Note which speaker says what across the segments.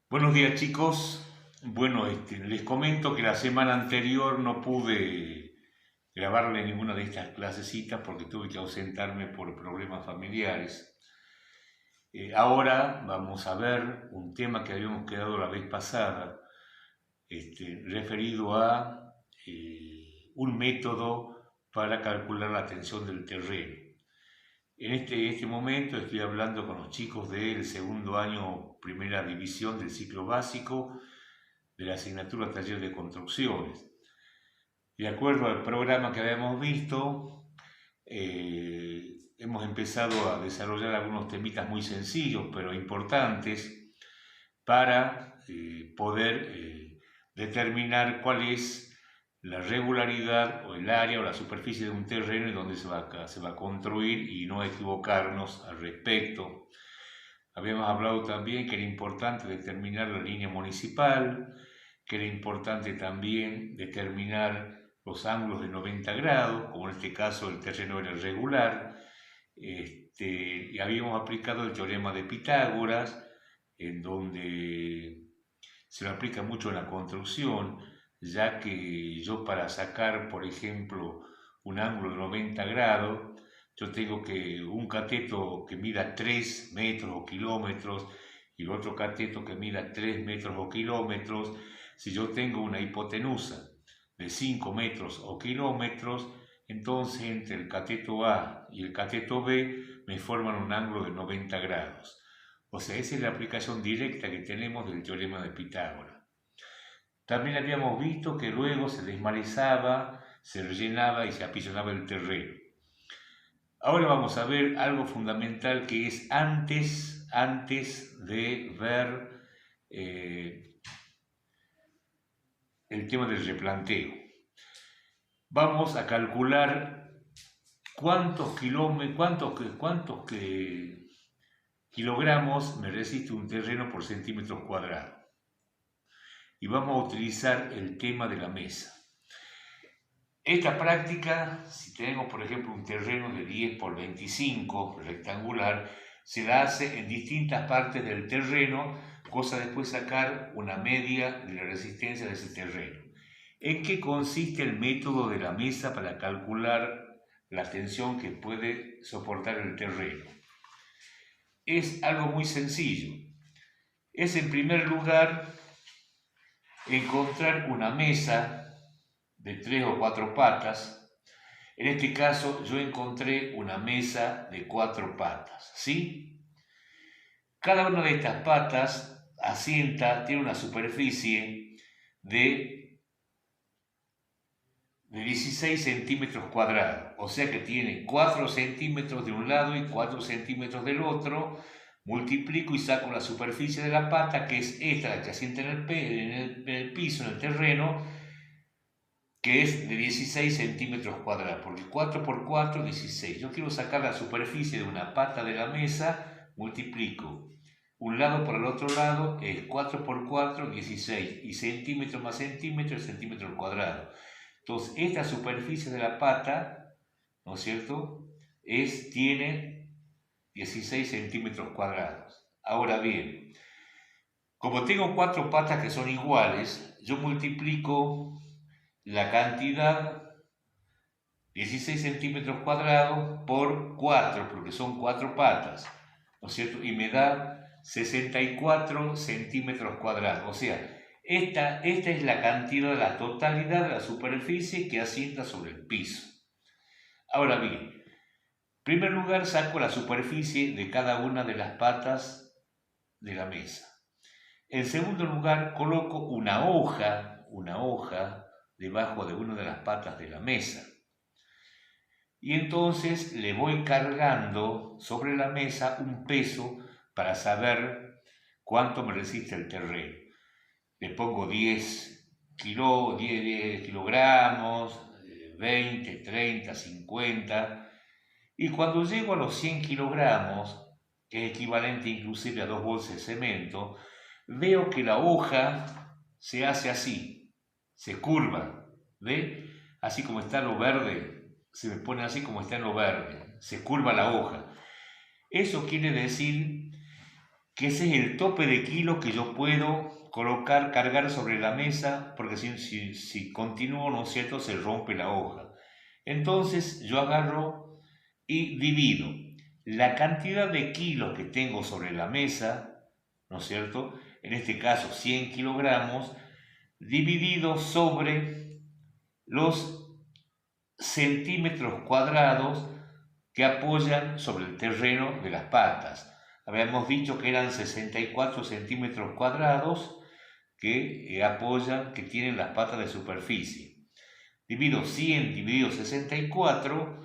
Speaker 1: Buenos días, chicos. Bueno, les comento que la semana anterior no pude grabarle ninguna de estas clasecitas porque tuve que ausentarme por problemas familiares. Ahora vamos a ver un tema que habíamos quedado la vez pasada, referido a un método para calcular la tensión del terreno. En este momento estoy hablando con los chicos del segundo año, primera división del ciclo básico de la asignatura Taller de Construcciones. De acuerdo al programa que habíamos visto, hemos empezado a desarrollar algunos temitas muy sencillos pero importantes para poder determinar cuál es la regularidad o el área o la superficie de un terreno en donde se va a construir y no equivocarnos al respecto. Habíamos hablado también que era importante determinar la línea municipal, que era importante también determinar los ángulos de 90 grados, como en este caso el terreno era regular, y habíamos aplicado el teorema de Pitágoras, en donde se lo aplica mucho en la construcción, ya que yo para sacar, por ejemplo, un ángulo de 90 grados, yo tengo que un cateto que mida 3 metros o kilómetros y el otro cateto que mida 3 metros o kilómetros. Si yo tengo una hipotenusa de 5 metros o kilómetros, entonces entre el cateto A y el cateto B me forman un ángulo de 90 grados. O sea, esa es la aplicación directa que tenemos del teorema de Pitágoras. También habíamos visto que luego se desmalezaba, se rellenaba y se apisonaba el terreno. Ahora vamos a ver algo fundamental que es antes de ver el tema del replanteo. Vamos a calcular cuántos kilogramos me resiste un terreno por centímetros cuadrados. Y vamos a utilizar el tema de la mesa. Esta práctica, si tenemos por ejemplo un terreno de 10 por 25 rectangular, se la hace en distintas partes del terreno, cosa después sacar una media de la resistencia de ese terreno. ¿En qué consiste el método de la mesa para calcular la tensión que puede soportar el terreno? Es algo muy sencillo. Es en primer lugar encontrar una mesa de 3 o 4 patas. En este caso yo encontré una mesa de 4 patas, ¿sí? Cada una de estas patas tiene una superficie de 16 centímetros cuadrados, o sea que tiene 4 centímetros de un lado y 4 centímetros del otro. Multiplico y saco la superficie de la pata, que es esta, la que asienta en el piso, en el terreno, que es de 16 centímetros cuadrados, porque 4 por 4, 16. Yo quiero sacar la superficie de una pata de la mesa, multiplico un lado por el otro lado, es 4 por 4, 16, y centímetro más centímetro es centímetro al cuadrado. Entonces, esta superficie de la pata, ¿no es cierto?, tiene 16 centímetros cuadrados. Ahora bien, como tengo 4 patas que son iguales, yo multiplico la cantidad 16 centímetros cuadrados por 4, porque son 4 patas, ¿no es cierto? Y me da 64 centímetros cuadrados. O sea, esta es la cantidad de la totalidad de la superficie que asienta sobre el piso. Ahora bien, en primer lugar saco la superficie de cada una de las patas de la mesa. En segundo lugar, coloco una hoja debajo de una de las patas de la mesa. Y entonces le voy cargando sobre la mesa un peso para saber cuánto me resiste el terreno. Le pongo 10 kilogramos, 20, 30, 50. Y cuando llego a los 100 kilogramos, que es equivalente inclusive a 2 bolsas de cemento, veo que la hoja se hace así, se curva, ¿ve? Así como está lo verde, se me pone así como está en lo verde, se curva la hoja. Eso quiere decir que ese es el tope de kilos que yo puedo colocar, cargar sobre la mesa, porque si continúo, ¿no es cierto?, se rompe la hoja. Entonces yo agarro y divido la cantidad de kilos que tengo sobre la mesa, ¿no es cierto?, en este caso 100 kilogramos, dividido sobre los centímetros cuadrados que apoyan sobre el terreno de las patas. Habíamos dicho que eran 64 centímetros cuadrados que apoyan, que tienen las patas de superficie. Divido 100 dividido 64,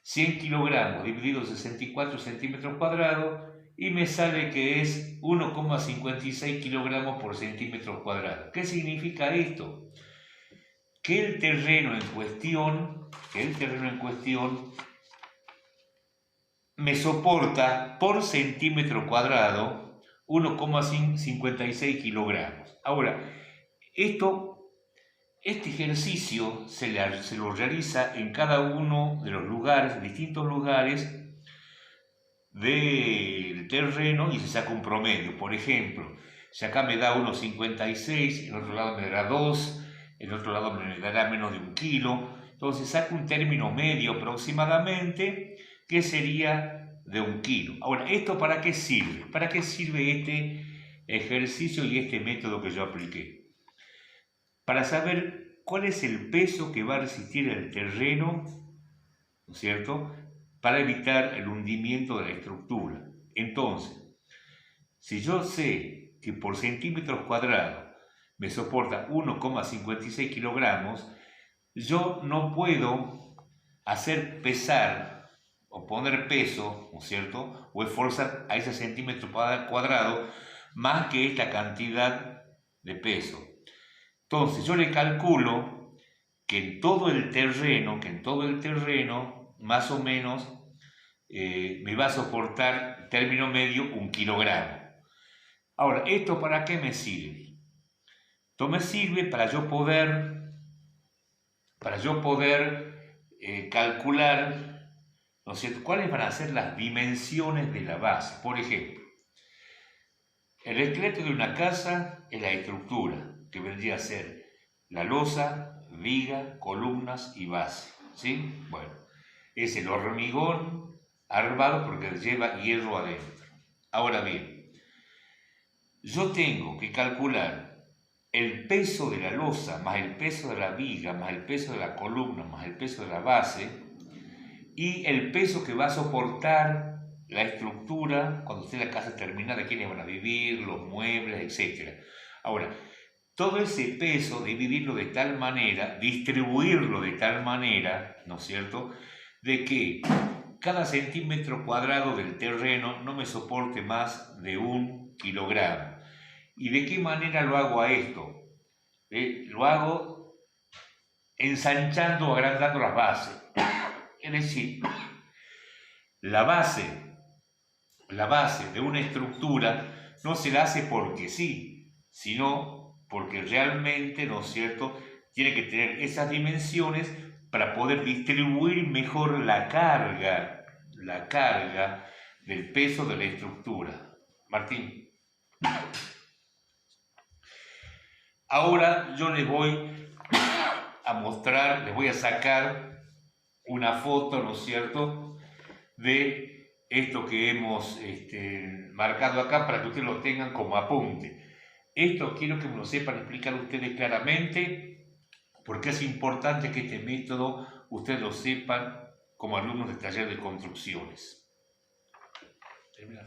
Speaker 1: 100 kilogramos dividido 64 centímetros cuadrados, y me sale que es 1,56 kilogramos por centímetro cuadrado. ¿Qué significa esto? Que el terreno en cuestión me soporta por centímetro cuadrado 1,56 kilogramos. Ahora, este ejercicio se lo realiza en cada uno de los lugares, distintos lugares del terreno, y se saca un promedio. Por ejemplo, si acá me da 1,56, en otro lado me dará 2, en otro lado me dará menos de 1 kilo. Entonces saco un término medio aproximadamente, que sería de 1 kilo. Ahora, ¿esto para qué sirve? ¿Para qué sirve este ejercicio y este método que yo apliqué? Para saber cuál es el peso que va a resistir el terreno, ¿no es cierto?, para evitar el hundimiento de la estructura. Entonces, si yo sé que por centímetros cuadrados me soporta 1,56 kilogramos, yo no puedo hacer pesar o poner peso, ¿no es cierto?, o esforzar a ese centímetro cuadrado más que esta cantidad de peso. Entonces yo le calculo que en todo el terreno, más o menos me va a soportar, término medio, 1 kilogramo. Ahora, ¿esto para qué me sirve? Esto me sirve para yo poder calcular, ¿no es cierto?, cuáles van a ser las dimensiones de la base. Por ejemplo, el esqueleto de una casa es la estructura, que vendría a ser la losa, viga, columnas y base, ¿sí? Bueno, es el hormigón armado porque lleva hierro adentro. Ahora bien, yo tengo que calcular el peso de la losa, más el peso de la viga, más el peso de la columna, más el peso de la base, y el peso que va a soportar la estructura cuando esté la casa terminada, quiénes van a vivir, los muebles, etc. Ahora, todo ese peso, dividirlo de tal manera, distribuirlo de tal manera, ¿no es cierto?, de que cada centímetro cuadrado del terreno no me soporte más de 1 kilogramo. ¿Y de qué manera lo hago a esto? Lo hago ensanchando o agrandando las bases. Es decir, la base de una estructura no se la hace porque sí, sino porque realmente, ¿no es cierto?, tiene que tener esas dimensiones para poder distribuir mejor la carga del peso de la estructura. Martín. Ahora yo les voy a mostrar, les voy a sacar una foto, ¿no es cierto?, de esto que hemos marcado acá para que ustedes lo tengan como apunte. Esto quiero que me lo sepan explicar ustedes claramente, porque es importante que este método ustedes lo sepan como alumnos de taller de construcciones. Termina.